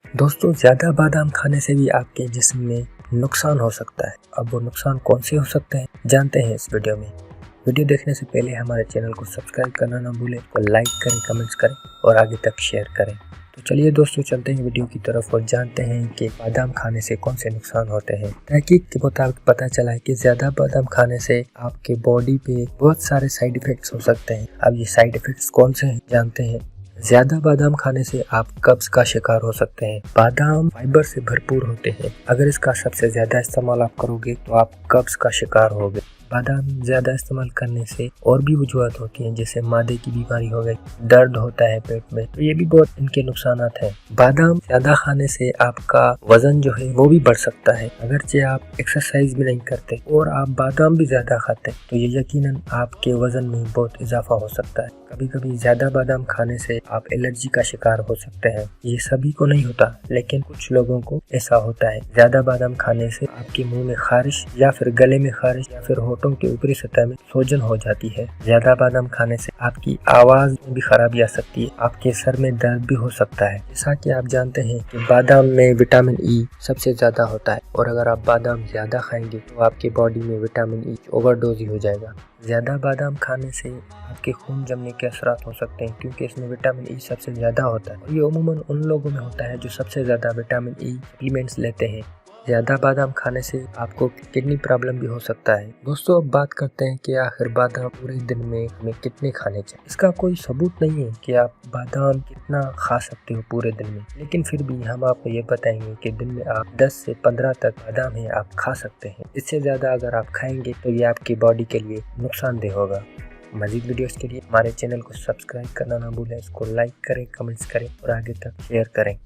दोस्तों, ज़्यादा बादाम खाने से भी आपके जिस्म में नुकसान हो सकता है। अब वो नुकसान कौन से हो सकते हैं जानते हैं इस वीडियो में। वीडियो देखने से पहले हमारे चैनल को सब्सक्राइब करना ना भूलें और लाइक करें, कमेंट्स करें और आगे तक शेयर करें। तो चलिए दोस्तों, चलते हैं वीडियो की तरफ और जानते हैं कि बादाम खाने से कौन से नुकसान होते हैं। तहकीक के मुताबिक पता चला है कि ज़्यादा बादाम खाने से आपके बॉडी पे बहुत सारे साइड इफ़ेक्ट्स हो सकते हैं। अब ये साइड इफ़ेक्ट्स कौन से हैं जानते हैं। ज्यादा बादाम खाने से आप कब्ज का शिकार हो सकते हैं। बादाम फाइबर से भरपूर होते हैं। अगर इसका सबसे ज्यादा इस्तेमाल आप करोगे तो आप कब्ज का शिकार होगे। बादाम ज्यादा इस्तेमाल करने से और भी वजूहत होती हैं, जैसे मादे की बीमारी हो गई, दर्द होता है पेट में, तो ये भी बहुत इनके नुकसानात हैं। बादाम ज्यादा खाने से आपका वजन जो है वो भी बढ़ सकता है। अगरचे आप एक्सरसाइज भी नहीं करते और आप बादाम भी ज्यादा खाते तो ये यकीनन आपके वजन में बहुत इजाफा हो सकता है। कभी कभी ज्यादा बादाम खाने से आप एलर्जी का शिकार हो सकते हैं। ये सभी को नहीं होता, लेकिन कुछ लोगों को ऐसा होता है। ज्यादा बादाम खाने से आपके मुंह में खारिश या फिर गले में खारिश या फिर होठों के ऊपरी सतह में सूजन हो जाती है। ज्यादा बादाम खाने से आपकी आवाज में भी खराबी आ सकती है। आपके सर में दर्द भी हो सकता है। जैसा कि आप जानते हैं कि बादाम में विटामिन ई सबसे ज्यादा होता है और अगर आप बादाम ज्यादा खाएंगे तो आपकी बॉडी में विटामिन ई ओवरडोज ही हो जाएगा। ज़्यादा बादाम खाने से आपके खून जमने के असरात हो सकते हैं, क्योंकि इसमें विटामिन ई सबसे ज़्यादा होता है और ये अमूमन उन लोगों में होता है जो सबसे ज़्यादा विटामिन ई सप्लीमेंट्स लेते हैं। ज़्यादा बादाम खाने से आपको किडनी प्रॉब्लम भी हो सकता है। दोस्तों, अब बात करते हैं कि आखिर बादाम पूरे दिन में हमें कितने खाने चाहिए। इसका कोई सबूत नहीं है कि आप बादाम कितना खा सकते हो पूरे दिन में, लेकिन फिर भी हम आपको ये बताएंगे कि दिन में आप 10 से 15 तक बादाम है आप खा सकते हैं। इससे ज़्यादा अगर आप खाएंगे तो ये आपकी बॉडी के लिए नुकसानदेह होगा। मज़ीद वीडियोस के लिए हमारे चैनल को सब्सक्राइब करना ना भूलें, इसको लाइक करें, कमेंट्स करें और आगे तक शेयर करें।